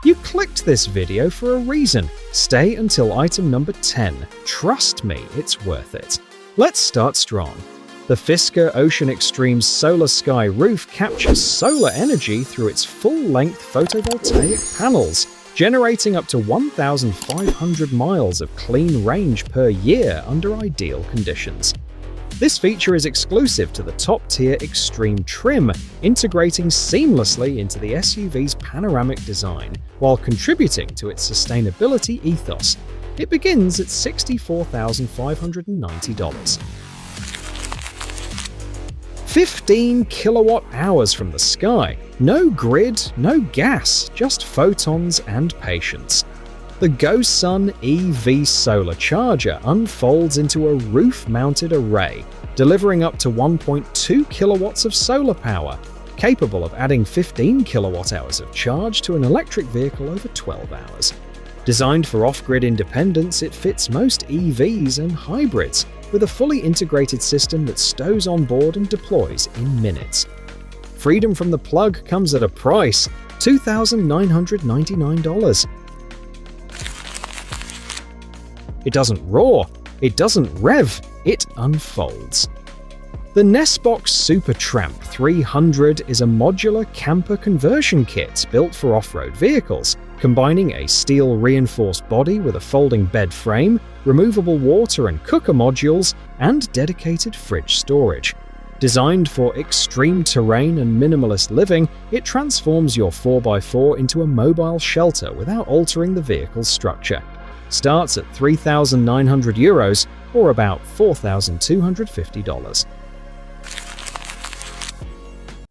You clicked this video for a reason. Stay until item number 10. Trust me, it's worth it. Let's start strong. The Fisker Ocean Extreme's SolarSky roof captures solar energy through its full-length photovoltaic panels, generating up to 1,500 miles of clean range per year under ideal conditions. This feature is exclusive to the top-tier Extreme trim, integrating seamlessly into the SUV's panoramic design, while contributing to its sustainability ethos. It begins at $64,590. 15 kilowatt-hours from the sky. No grid, no gas, just photons and patience. The GoSun EV solar charger unfolds into a roof-mounted array, delivering up to 1.2 kilowatts of solar power, capable of adding 15 kilowatt-hours of charge to an electric vehicle over 12 hours. Designed for off-grid independence, it fits most EVs and hybrids, with a fully integrated system that stows on board and deploys in minutes. Freedom from the plug comes at a price, $2,999. It doesn't roar, it doesn't rev, it unfolds. The Nestbox Super 300 is a modular camper conversion kit built for off-road vehicles, combining a steel-reinforced body with a folding bed frame, removable water and cooker modules, and dedicated fridge storage. Designed for extreme terrain and minimalist living, it transforms your 4x4 into a mobile shelter without altering the vehicle's structure. Starts at €3,900 or about $4,250.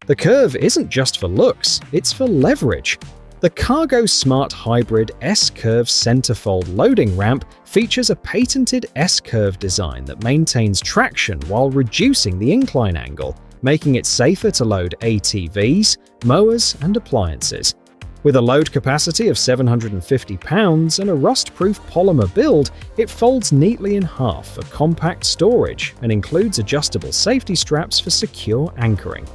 The Curve isn't just for looks, it's for leverage. The Cargo Smart Hybrid S-Curve Centerfold loading ramp features a patented S-curve design that maintains traction while reducing the incline angle, making it safer to load ATVs, mowers, and appliances. With a load capacity of 750 pounds and a rust-proof polymer build, it folds neatly in half for compact storage and includes adjustable safety straps for secure anchoring.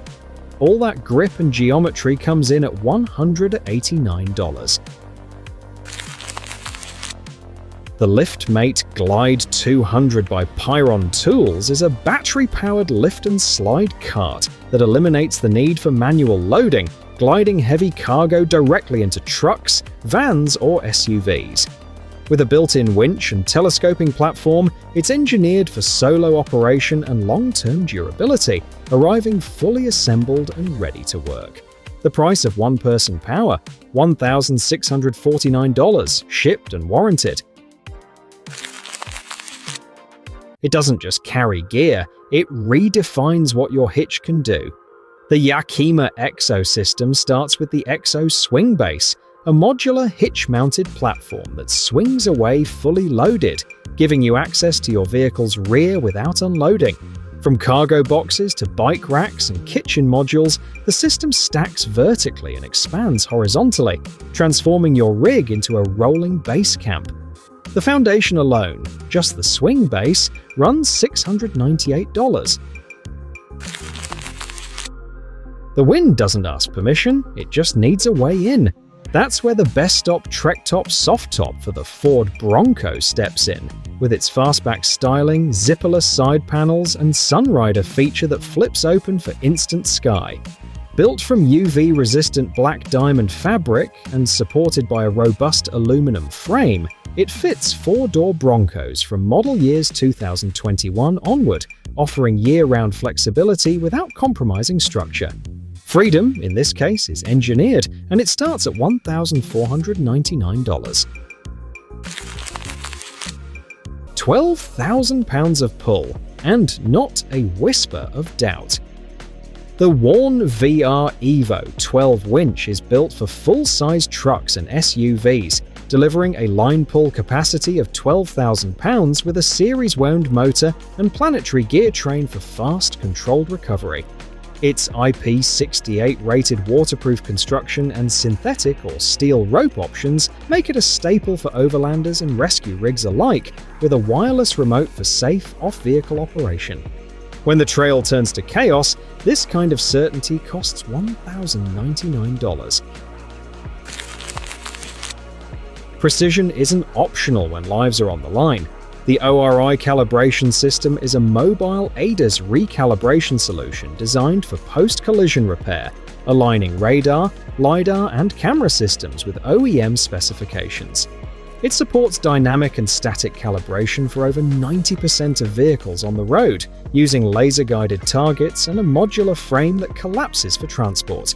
All that grip and geometry comes in at $189. The LiftMate Glide 200 by Pyron Tools is a battery-powered lift and slide cart that eliminates the need for manual loading, gliding heavy cargo directly into trucks, vans, or SUVs. With a built-in winch and telescoping platform, it's engineered for solo operation and long-term durability, arriving fully assembled and ready to work. The price of one-person power, $1,649, shipped and warranted. It doesn't just carry gear, it redefines what your hitch can do. The YAKIMA EXO System starts with the EXO Swing Base, a modular hitch-mounted platform that swings away fully loaded, giving you access to your vehicle's rear without unloading. From cargo boxes to bike racks and kitchen modules, the system stacks vertically and expands horizontally, transforming your rig into a rolling base camp. The foundation alone, just the swing base, runs $698. The wind doesn't ask permission, it just needs a way in. That's where the Bestop Trektop Soft Top for the Ford Bronco steps in, with its fastback styling, zipperless side panels, and Sunrider feature that flips open for instant sky. Built from UV-resistant black diamond fabric and supported by a robust aluminum frame, it fits four-door Broncos from model years 2021 onward, offering year-round flexibility without compromising structure. Freedom, in this case, is engineered, and it starts at $1,499. 12,000 pounds of pull, and not a whisper of doubt. The worn VR EVO 12 winch is built for full-size trucks and SUVs, delivering a line pull capacity of 12,000 pounds with a series-wound motor and planetary gear train for fast, controlled recovery. Its IP68 rated waterproof construction and synthetic or steel rope options make it a staple for overlanders and rescue rigs alike, with a wireless remote for safe off-vehicle operation. When the trail turns to chaos, this kind of certainty costs $1,099. Precision isn't optional when lives are on the line. The ORI calibration system is a mobile ADAS recalibration solution designed for post-collision repair, aligning radar, LiDAR, and camera systems with OEM specifications. It supports dynamic and static calibration for over 90% of vehicles on the road, using laser-guided targets and a modular frame that collapses for transport.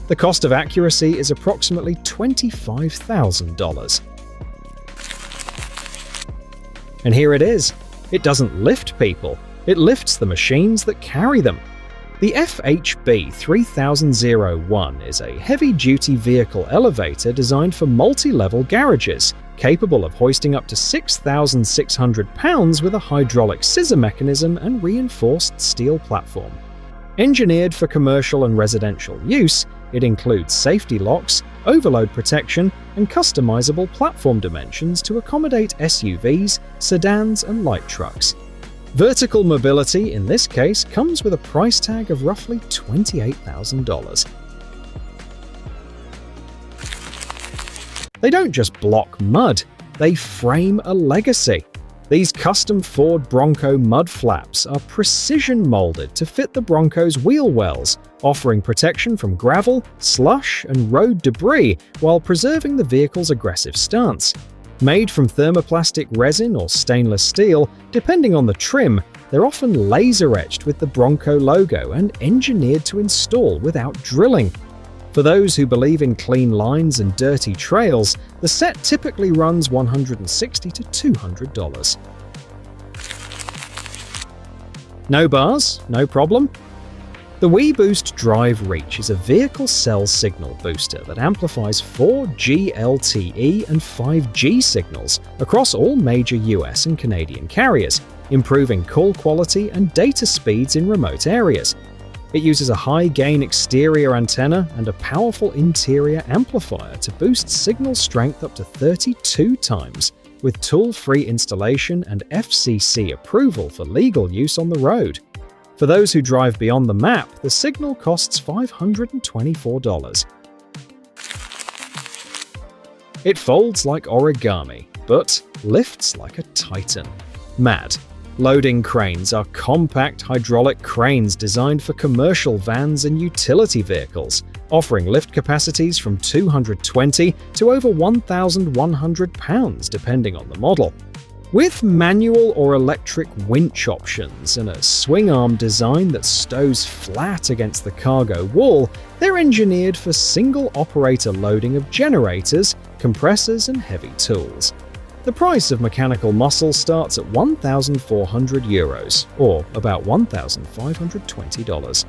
The cost of accuracy is approximately $25,000. And here it is. It doesn't lift people, it lifts the machines that carry them. The FHB3000-01 is a heavy-duty vehicle elevator designed for multi-level garages, capable of hoisting up to 6,600 pounds with a hydraulic scissor mechanism and reinforced steel platform. Engineered for commercial and residential use, it includes safety locks, overload protection, and customizable platform dimensions to accommodate SUVs, sedans, and light trucks. Vertical mobility, in this case, comes with a price tag of roughly $28,000. They don't just block mud, they frame a legacy. These custom Ford Bronco mud flaps are precision molded to fit the Bronco's wheel wells, offering protection from gravel, slush, and road debris while preserving the vehicle's aggressive stance. Made from thermoplastic resin or stainless steel, depending on the trim, they're often laser-etched with the Bronco logo and engineered to install without drilling. For those who believe in clean lines and dirty trails, the set typically runs $160 to $200. No bars? No problem? The WeBoost Drive Reach is a vehicle cell signal booster that amplifies 4G LTE and 5G signals across all major US and Canadian carriers, improving call quality and data speeds in remote areas. It uses a high-gain exterior antenna and a powerful interior amplifier to boost signal strength up to 32 times, with tool-free installation and FCC approval for legal use on the road. For those who drive beyond the map, the signal costs $524. It folds like origami, but lifts like a titan. Mad. Loading cranes are compact hydraulic cranes designed for commercial vans and utility vehicles, offering lift capacities from 220 to over 1,100 pounds depending on the model. With manual or electric winch options and a swing arm design that stows flat against the cargo wall, they're engineered for single operator loading of generators, compressors, and heavy tools. The price of mechanical muscle starts at €1,400, or about $1,520.